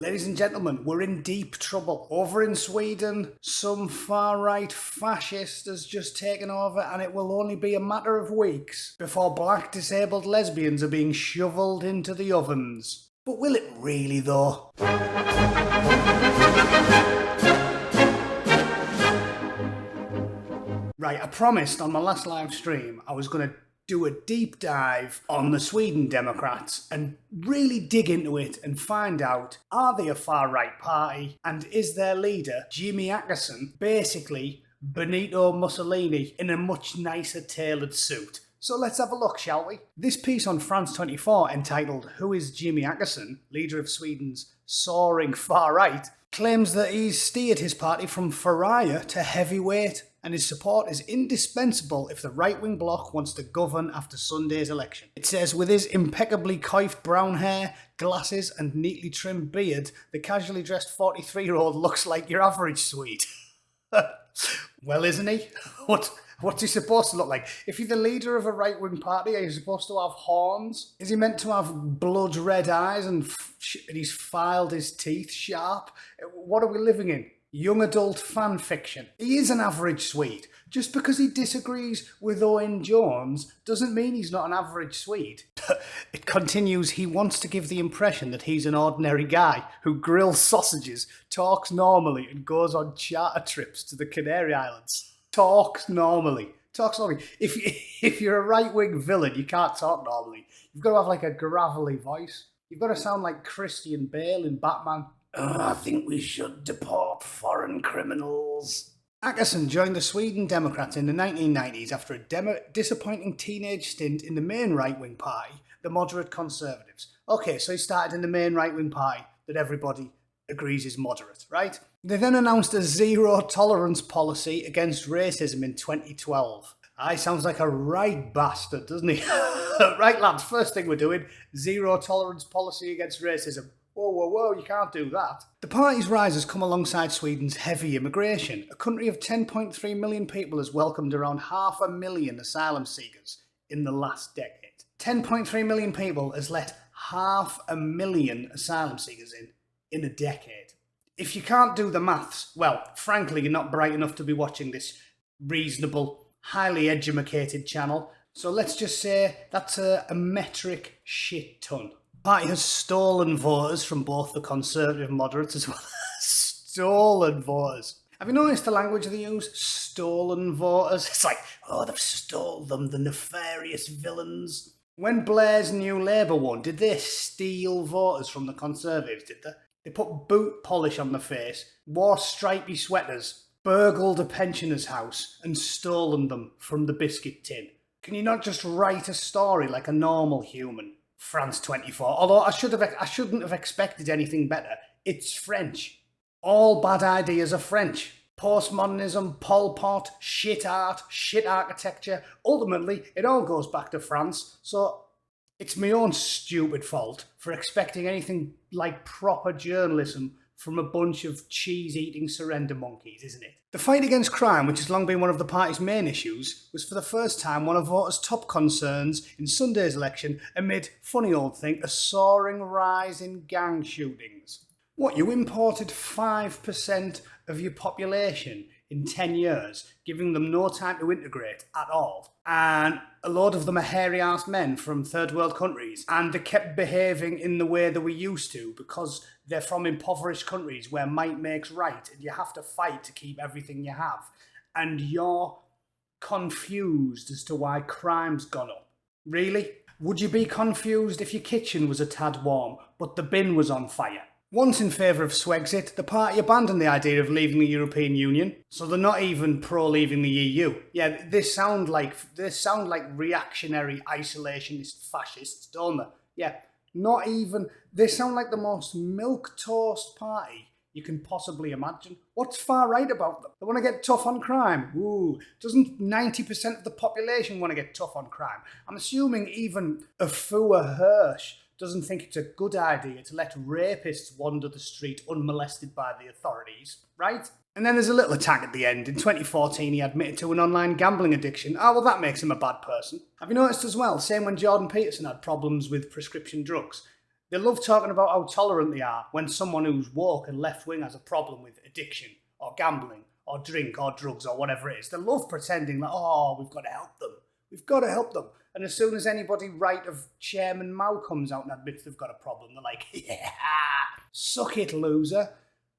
Ladies and gentlemen, we're in deep trouble. Over in Sweden, some far-right fascist has just taken over, and it will only be a matter of weeks before black disabled lesbians are being shoveled into the ovens. But will it really though? Right, I promised on my last live stream I was going to do a deep dive on the Sweden Democrats and really dig into it and find out, are they a far-right party, and is their leader, Jimmy Åkesson, basically Benito Mussolini in a much nicer tailored suit? So let's have a look, shall we? This piece on France 24, entitled "Who is Jimmy Åkesson, leader of Sweden's soaring far-right," claims that he's steered his party from pariah to heavyweight, and his support is indispensable if the right-wing bloc wants to govern after Sunday's election. It says, with his impeccably coiffed brown hair, glasses and neatly trimmed beard, the casually dressed 43-year-old looks like your average Swede. Well, isn't he? What's he supposed to look like? If you're the leader of a right-wing party, are you supposed to have horns? Is he meant to have blood-red eyes and he's filed his teeth sharp? What are we living in? Young adult fan fiction. He is an average Swede. Just because he disagrees with Owen Jones doesn't mean he's not an average Swede. It continues, he wants to give the impression that he's an ordinary guy who grills sausages, talks normally and goes on charter trips to the Canary Islands. Talks normally. If you're a right-wing villain, you can't talk normally. You've got to have like a gravelly voice. You've got to sound like Christian Bale in Batman. I think we should deport foreign criminals. Åkesson joined the Sweden Democrats in the 1990s after a disappointing teenage stint in the main right-wing party, the moderate Conservatives. Okay, so he started in the main right-wing party that everybody agrees is moderate, right? They then announced a zero-tolerance policy against racism in 2012. Aye, sounds like a right bastard, doesn't he? Right, lads, first thing we're doing, zero-tolerance policy against racism. Whoa, you can't do that. The party's rise has come alongside Sweden's heavy immigration. A country of 10.3 million people has welcomed around 500,000 asylum seekers in the last decade. 10.3 million people has let 500,000 asylum seekers in a decade. If you can't do the maths, well, frankly, you're not bright enough to be watching this reasonable, highly educated channel. So let's just say that's a metric shit ton. The party has stolen voters from both the Conservative moderates as well as stolen voters. Have you noticed the language they use? Stolen voters. It's like, oh, they've stole them, the nefarious villains. When Blair's New Labour won, did they steal voters from the Conservatives, did they? They put boot polish on their face, wore stripy sweaters, burgled a pensioner's house and stolen them from the biscuit tin. Can you not just write a story like a normal human? France 24. Although I shouldn't have expected anything better. It's French. All bad ideas are French. Postmodernism, Pol Pot, shit art, shit architecture. Ultimately, it all goes back to France. So it's my own stupid fault for expecting anything like proper journalism from a bunch of cheese-eating surrender monkeys, isn't it? The fight against crime, which has long been one of the party's main issues, was for the first time one of voters' top concerns in Sunday's election amid, funny old thing, a soaring rise in gang shootings. What, you imported 5% of your population in 10 years, giving them no time to integrate at all, and a load of them are hairy-ass men from third world countries, and they kept behaving in the way that we used to because they're from impoverished countries where might makes right and you have to fight to keep everything you have, and you're confused as to why crime's gone up. Really? Would you be confused if your kitchen was a tad warm but the bin was on fire? Once in favour of Swexit, the party abandoned the idea of leaving the European Union, so they're not even pro-leaving the EU. Yeah, they sound like reactionary isolationist fascists, don't they? Yeah, not even. They sound like the most milquetoast party you can possibly imagine. What's far right about them? They want to get tough on crime. Ooh, doesn't 90% of the population want to get tough on crime? I'm assuming even Afua Hirsch doesn't think it's a good idea to let rapists wander the street unmolested by the authorities, right? And then there's a little attack at the end. In 2014, he admitted to an online gambling addiction. Oh, well, that makes him a bad person. Have you noticed as well, same when Jordan Peterson had problems with prescription drugs, They love talking about how tolerant they are when someone who's woke and left-wing has a problem with addiction or gambling or drink or drugs or whatever it is. They love pretending like, oh, we've got to help them. We've got to help them. And as soon as anybody right of Chairman Mao comes out and admits they've got a problem, they're like, yeah, suck it, loser.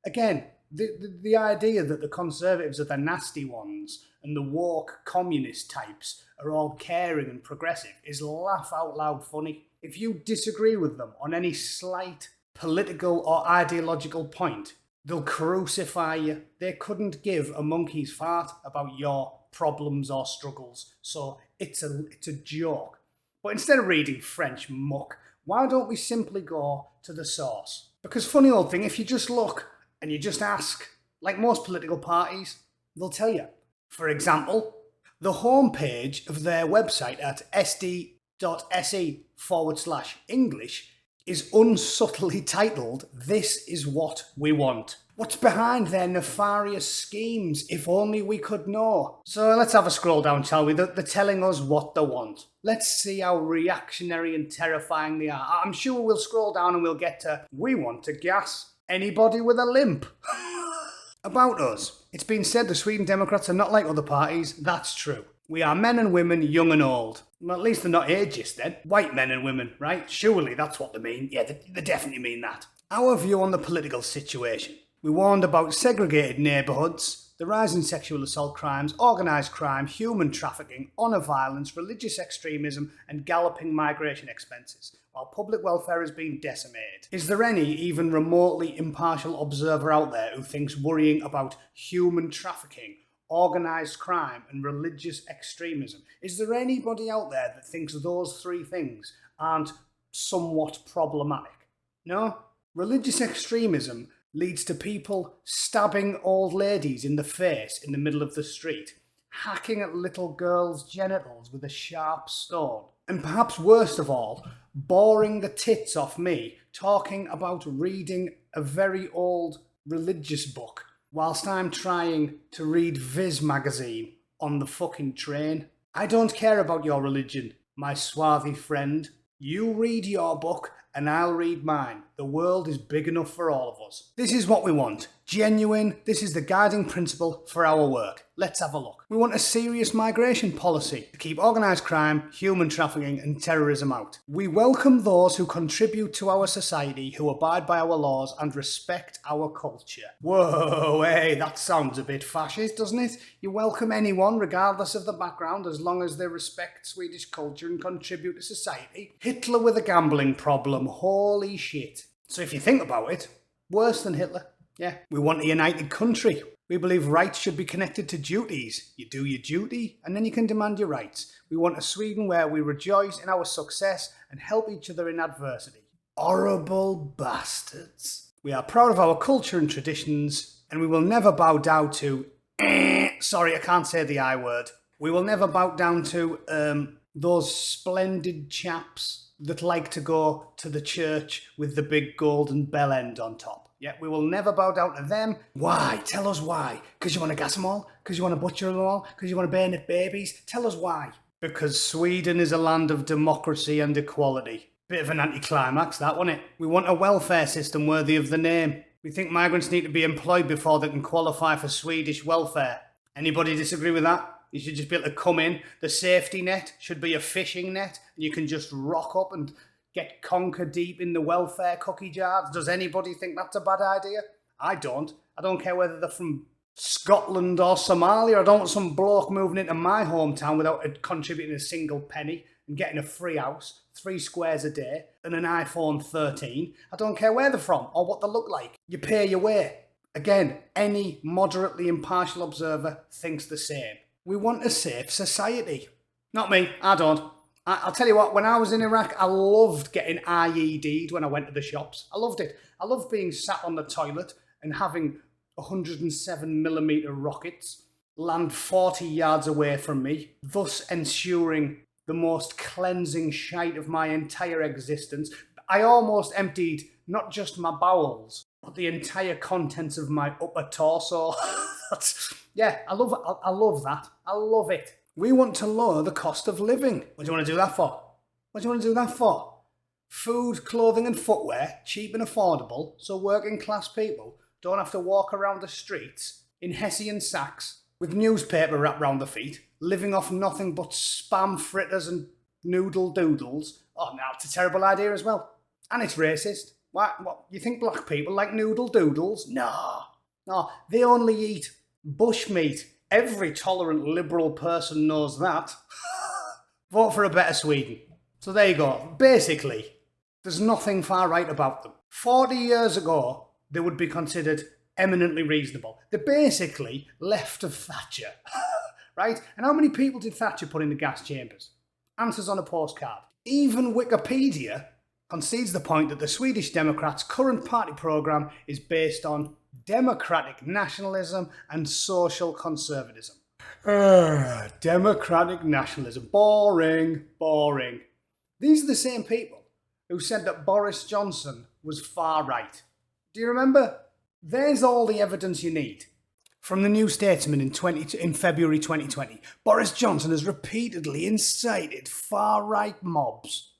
Again, the idea that the Conservatives are the nasty ones and the woke communist types are all caring and progressive is laugh out loud funny. If you disagree with them on any slight political or ideological point, they'll crucify you. They couldn't give a monkey's fart about your problems or struggles, so it's a joke. But instead of reading French muck, why don't we simply go to the source? Because funny old thing, if you just look and you just ask, like most political parties, they'll tell you. For example, the homepage of their website at sd.se/English is unsubtly titled, "This is what we want." What's behind their nefarious schemes? If only we could know. So let's have a scroll down, shall we? They're telling us what they want. Let's see how reactionary and terrifying they are. I'm sure we'll scroll down and we'll get to, we want to gas anybody with a limp. About us, it's been said the Sweden Democrats are not like other parties. That's true. We are men and women, young and old. Well, at least they're not ageist then. White men and women, right? Surely that's what they mean. Yeah, they definitely mean that. Our view on the political situation. We warned about segregated neighbourhoods, the rise in sexual assault crimes, organised crime, human trafficking, honour violence, religious extremism and galloping migration expenses, while public welfare is being decimated. Is there any even remotely impartial observer out there who thinks worrying about human trafficking, organised crime and religious extremism, is there anybody out there that thinks those three things aren't somewhat problematic? No? Religious extremism leads to people stabbing old ladies in the face in the middle of the street, hacking at little girls' genitals with a sharp stone, and perhaps worst of all, boring the tits off me talking about reading a very old religious book whilst I'm trying to read Viz magazine on the fucking train. I don't care about your religion, my swarthy friend. You read your book and I'll read mine. The world is big enough for all of us. This is what we want. Genuine. This is the guiding principle for our work. Let's have a look. We want a serious migration policy to keep organised crime, human trafficking and terrorism out. We welcome those who contribute to our society, who abide by our laws and respect our culture. Whoa, hey, that sounds a bit fascist, doesn't it? You welcome anyone, regardless of the background, as long as they respect Swedish culture and contribute to society. Hitler with a gambling problem. Holy shit. So if you think about it, worse than Hitler. Yeah, we want a united country. We believe rights should be connected to duties. You do your duty, and then you can demand your rights. We want a Sweden where we rejoice in our success and help each other in adversity. Horrible bastards. We are proud of our culture and traditions, and we will never bow down to... Sorry, I can't say the I word. We will never bow down to those splendid chaps that like to go to the church with the big golden bell end on top. Yeah, we will never bow down to them. Why? Tell us why. Because you want to gas them all? Because you want to butcher them all? Because you want to burn their babies? Tell us why. Because Sweden is a land of democracy and equality. Bit of an anticlimax, that, wasn't it? We want a welfare system worthy of the name. We think migrants need to be employed before they can qualify for Swedish welfare. Anybody disagree with that? You should just be able to come in. The safety net should be a fishing net, and you can just rock up and get conker deep in the welfare cookie jars. Does anybody think that's a bad idea? I don't. I don't care whether they're from Scotland or Somalia. I don't want some bloke moving into my hometown without contributing a single penny and getting a free house, 3 squares a day, and an iPhone 13. I don't care where they're from or what they look like. You pay your way. Again, any moderately impartial observer thinks the same. We want a safe society. Not me, I don't. I'll tell you what, when I was in Iraq, I loved getting IED'd when I went to the shops. I loved it. I loved being sat on the toilet and having 107mm rockets land 40 yards away from me, thus ensuring the most cleansing shite of my entire existence. I almost emptied not just my bowels, but the entire contents of my upper torso. Yeah, I love that. I love it. We want to lower the cost of living. What do you want to do that for? What do you want to do that for? Food, clothing and footwear, cheap and affordable, so working class people don't have to walk around the streets in Hessian sacks with newspaper wrapped round their feet, living off nothing but spam fritters and noodle doodles. Oh, now it's a terrible idea as well. And it's racist. What, you think black people like noodle doodles? No, they only eat bushmeat. Every tolerant liberal person knows that. Vote for a better Sweden. So there you go. Basically, there's nothing far right about them. 40 years ago, they would be considered eminently reasonable. They're basically left of Thatcher, right? And how many people did Thatcher put in the gas chambers? Answers on a postcard. Even Wikipedia concedes the point that the Swedish Democrats' current party programme is based on democratic nationalism and social conservatism. Democratic nationalism. Boring. These are the same people who said that Boris Johnson was far right. Do you remember? There's all the evidence you need. From the New Statesman in February 2020, Boris Johnson has repeatedly incited far-right mobs.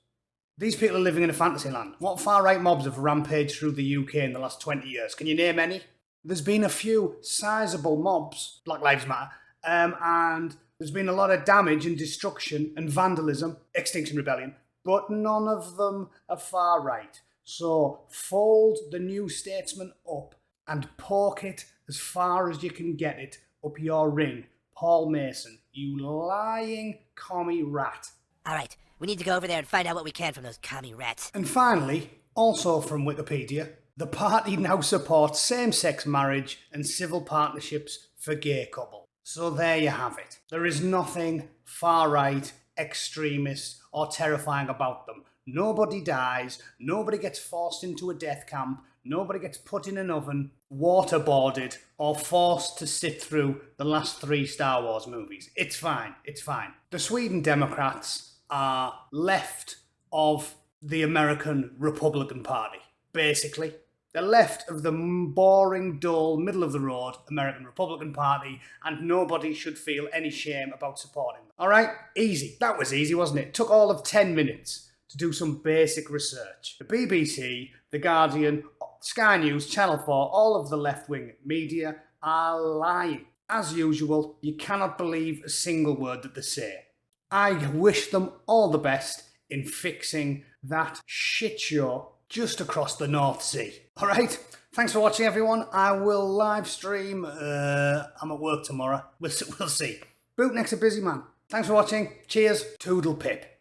These people are living in a fantasy land. What far-right mobs have rampaged through the UK in the last 20 years? Can you name any? There's been a few sizable mobs, Black Lives Matter, and there's been a lot of damage and destruction and vandalism, Extinction Rebellion, but none of them are far-right. So fold the New Statesman up and poke it as far as you can get it up your ring. Paul Mason, you lying commie rat. All right, we need to go over there and find out what we can from those commie rats. And finally, also from Wikipedia, the party now supports same-sex marriage and civil partnerships for gay couples. So there you have it. There is nothing far-right, extremist or terrifying about them. Nobody dies, nobody gets forced into a death camp, nobody gets put in an oven, waterboarded, or forced to sit through the last 3 Star Wars movies. It's fine. The Sweden Democrats are left of the American Republican Party, basically. They're left of the boring, dull, middle-of-the-road American Republican Party, and nobody should feel any shame about supporting them. All right? Easy. That was easy, wasn't it? Took all of 10 minutes to do some basic research. The BBC, The Guardian, Sky News, Channel 4, all of the left-wing media are lying. As usual, you cannot believe a single word that they say. I wish them all the best in fixing that shit show just across the North Sea. All right? Thanks for watching, everyone. I will live stream. I'm at work tomorrow. We'll see. Bootneck's a busy man. Thanks for watching. Cheers. Toodle pip.